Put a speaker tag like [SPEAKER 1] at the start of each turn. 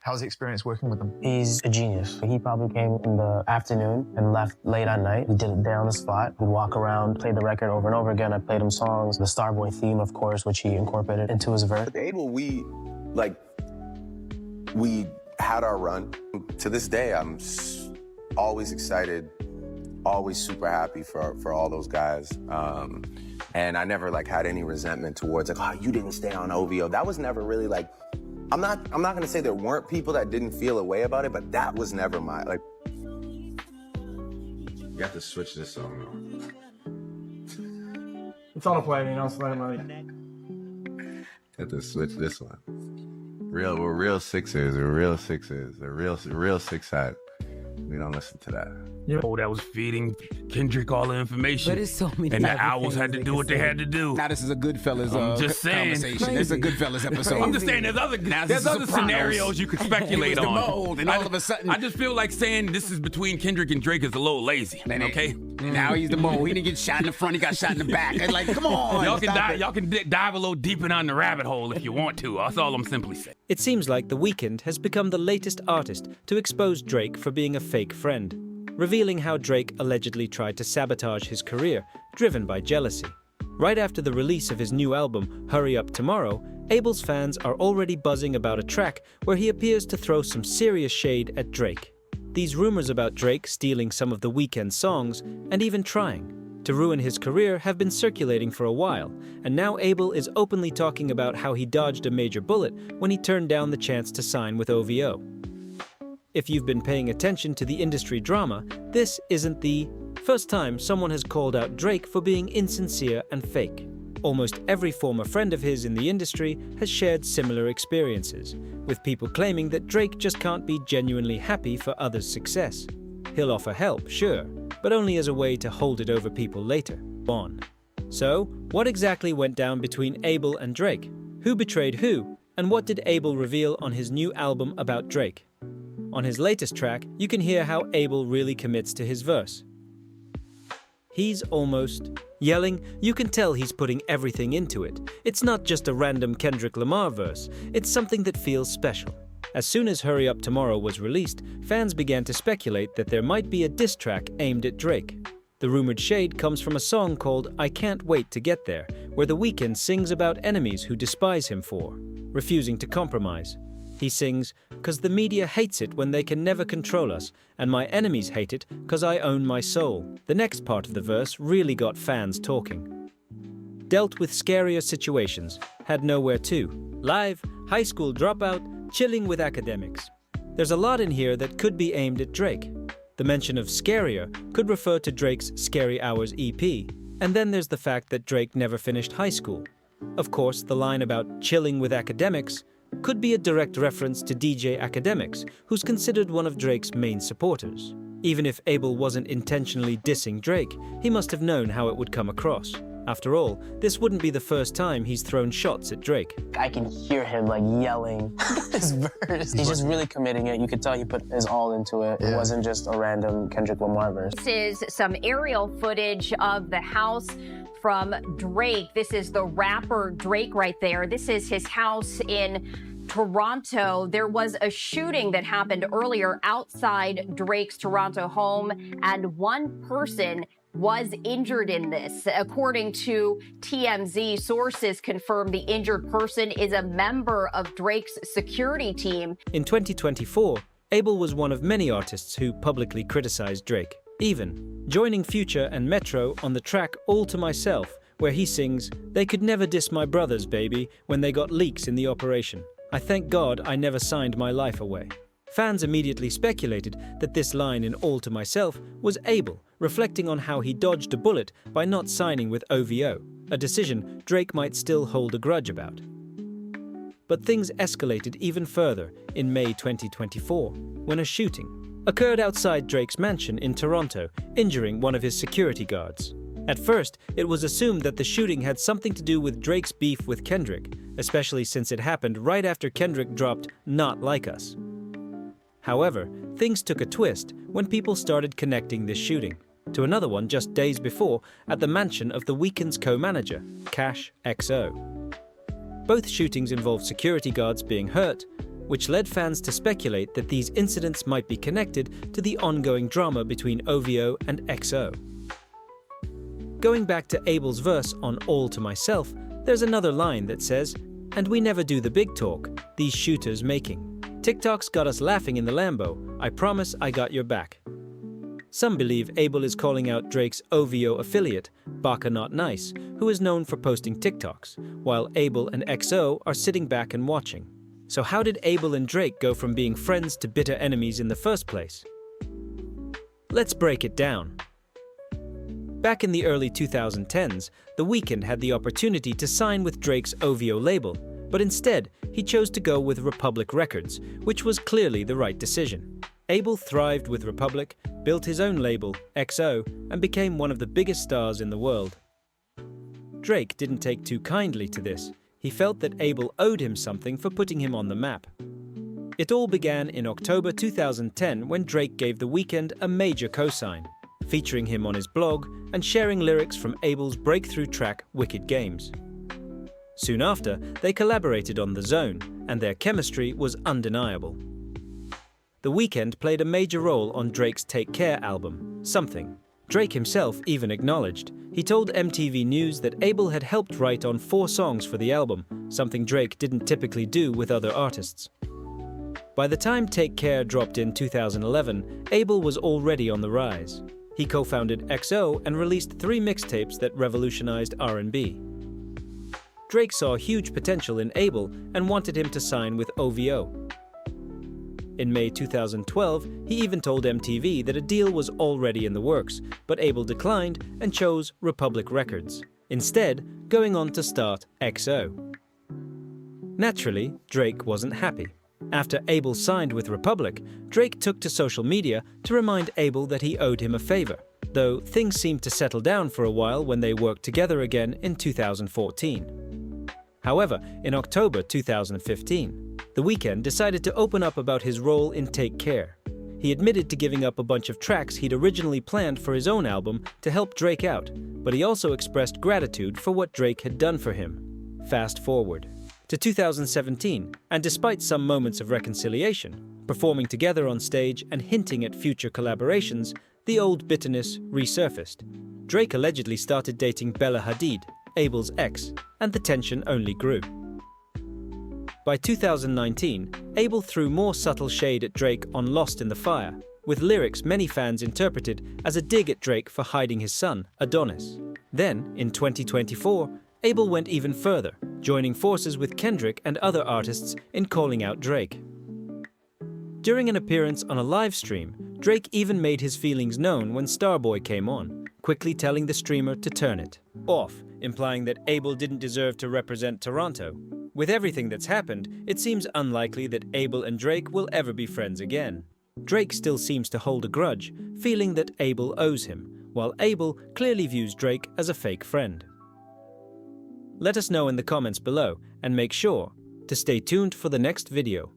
[SPEAKER 1] How's the experience working with him?
[SPEAKER 2] He's a genius. He probably came in the afternoon and left late at night. We did it there on the spot. We'd walk around, play the record over and over again. I played him songs, the Starboy theme, of course, which he incorporated into his verse.
[SPEAKER 3] With Abel, we had our run. To this day, I'm always excited, always super happy for all those guys. And I never had any resentment towards oh, you didn't stay on OVO. That was never really I'm not gonna say there weren't people that didn't feel a way about it, but that was never my
[SPEAKER 4] You have to switch this song though.
[SPEAKER 5] It's on a play, you know, it's like
[SPEAKER 4] You have to switch this one. We're real sixers, we're real sixers, a real six hat. We don't listen to that.
[SPEAKER 6] Oh, that was feeding Kendrick all the information.
[SPEAKER 7] But it's so many
[SPEAKER 6] and the
[SPEAKER 7] other
[SPEAKER 6] owls
[SPEAKER 7] things
[SPEAKER 6] had to
[SPEAKER 7] they
[SPEAKER 6] do
[SPEAKER 7] can
[SPEAKER 6] what they
[SPEAKER 7] say.
[SPEAKER 6] had to do.
[SPEAKER 8] Now this is a Goodfellas
[SPEAKER 6] I'm just saying.
[SPEAKER 8] conversation. This is a Goodfellas episode.
[SPEAKER 6] I'm just saying there's other
[SPEAKER 8] Sopranos.
[SPEAKER 6] scenarios you could speculate
[SPEAKER 8] the
[SPEAKER 6] on.
[SPEAKER 8] mold, and all of a sudden,
[SPEAKER 6] I just feel like saying this is between Kendrick and Drake is a little lazy. Okay?
[SPEAKER 8] Now he's the mold. He didn't get shot in the front. He got shot in the back. And come on.
[SPEAKER 6] Y'all can dive a little deeper down the rabbit hole if you want to. That's all I'm simply saying.
[SPEAKER 9] It seems like The Weeknd has become the latest artist to expose Drake for being a fake friend, revealing how Drake allegedly tried to sabotage his career, driven by jealousy. Right after the release of his new album, Hurry Up Tomorrow, Abel's fans are already buzzing about a track where he appears to throw some serious shade at Drake. These rumors about Drake stealing some of The Weeknd's songs, and even trying to ruin his career, have been circulating for a while, and now Abel is openly talking about how he dodged a major bullet when he turned down the chance to sign with OVO. If you've been paying attention to the industry drama, this isn't the first time someone has called out Drake for being insincere and fake. Almost every former friend of his in the industry has shared similar experiences, with people claiming that Drake just can't be genuinely happy for others' success. He'll offer help, sure, but only as a way to hold it over people later on. So, what exactly went down between Abel and Drake? Who betrayed who? And what did Abel reveal on his new album about Drake? On his latest track, you can hear how Abel really commits to his verse. He's almost yelling. You can tell he's putting everything into it. It's not just a random Kendrick Lamar verse, it's something that feels special. As soon as Hurry Up Tomorrow was released, fans began to speculate that there might be a diss track aimed at Drake. The rumored shade comes from a song called I Can't Wait to Get There, where The Weeknd sings about enemies who despise him for refusing to compromise. He sings, "'Cause the media hates it when they can never control us, and my enemies hate it 'cause I own my soul." The next part of the verse really got fans talking. Dealt with scarier situations, had nowhere to. Live, high school dropout, chilling with academics. There's a lot in here that could be aimed at Drake. The mention of scarier could refer to Drake's Scary Hours EP, and then there's the fact that Drake never finished high school. Of course, the line about chilling with academics could be a direct reference to DJ Academics, who's considered one of Drake's main supporters. Even if Abel wasn't intentionally dissing Drake, he must have known how it would come across. After all, this wouldn't be the first time he's thrown shots at Drake.
[SPEAKER 2] I can hear him yelling his verse. He's just really committing it. You could tell he put his all into it. It wasn't just a random Kendrick Lamar verse.
[SPEAKER 10] This is some aerial footage of the house from Drake. This is the rapper Drake right there. This is his house in Toronto. There was a shooting that happened earlier outside Drake's Toronto home, and one person was injured in this. According to TMZ, sources confirm the injured person is a member of Drake's security team.
[SPEAKER 9] In 2024, Abel was one of many artists who publicly criticized Drake, even joining Future and Metro on the track All to Myself, where he sings, "They could never diss my brothers, baby, when they got leaks in the operation. I thank God I never signed my life away." Fans immediately speculated that this line in All to Myself was Abel, reflecting on how he dodged a bullet by not signing with OVO, a decision Drake might still hold a grudge about. But things escalated even further in May 2024, when a shooting occurred outside Drake's mansion in Toronto, injuring one of his security guards. At first, it was assumed that the shooting had something to do with Drake's beef with Kendrick, especially since it happened right after Kendrick dropped Not Like Us. However, things took a twist when people started connecting this shooting to another one just days before at the mansion of The Weeknd's co-manager, Cash XO. Both shootings involved security guards being hurt, which led fans to speculate that these incidents might be connected to the ongoing drama between OVO and XO. Going back to Abel's verse on All to Myself, there's another line that says, "And we never do the big talk, these shooters making. TikTok's got us laughing in the Lambo, I promise I got your back." Some believe Abel is calling out Drake's OVO affiliate, Baka Not Nice, who is known for posting TikToks, while Abel and XO are sitting back and watching. So how did Abel and Drake go from being friends to bitter enemies in the first place? Let's break it down. Back in the early 2010s, The Weeknd had the opportunity to sign with Drake's OVO label, but instead, he chose to go with Republic Records, which was clearly the right decision. Abel thrived with Republic, built his own label, XO, and became one of the biggest stars in the world. Drake didn't take too kindly to this. He felt that Abel owed him something for putting him on the map. It all began in October 2010 when Drake gave The Weeknd a major cosign, featuring him on his blog and sharing lyrics from Abel's breakthrough track Wicked Games. Soon after, they collaborated on The Zone, and their chemistry was undeniable. The Weeknd played a major role on Drake's Take Care album, Something. Drake himself even acknowledged. He told MTV News that Abel had helped write on 4 songs for the album, something Drake didn't typically do with other artists. By the time Take Care dropped in 2011, Abel was already on the rise. He co-founded XO and released 3 mixtapes that revolutionized R&B. Drake saw huge potential in Abel and wanted him to sign with OVO. In May 2012, he even told MTV that a deal was already in the works, but Abel declined and chose Republic Records, instead going on to start XO. Naturally, Drake wasn't happy. After Abel signed with Republic, Drake took to social media to remind Abel that he owed him a favor, though things seemed to settle down for a while when they worked together again in 2014. However, in October 2015, The Weeknd decided to open up about his role in Take Care. He admitted to giving up a bunch of tracks he'd originally planned for his own album to help Drake out, but he also expressed gratitude for what Drake had done for him. Fast forward to 2017, and despite some moments of reconciliation, performing together on stage and hinting at future collaborations, the old bitterness resurfaced. Drake allegedly started dating Bella Hadid, Abel's ex, and the tension only grew. By 2019, Abel threw more subtle shade at Drake on Lost in the Fire, with lyrics many fans interpreted as a dig at Drake for hiding his son, Adonis. Then, in 2024, Abel went even further, joining forces with Kendrick and other artists in calling out Drake. During an appearance on a live stream, Drake even made his feelings known when Starboy came on, quickly telling the streamer to turn it off, implying that Abel didn't deserve to represent Toronto. With everything that's happened, it seems unlikely that Abel and Drake will ever be friends again. Drake still seems to hold a grudge, feeling that Abel owes him, while Abel clearly views Drake as a fake friend. Let us know in the comments below, and make sure to stay tuned for the next video.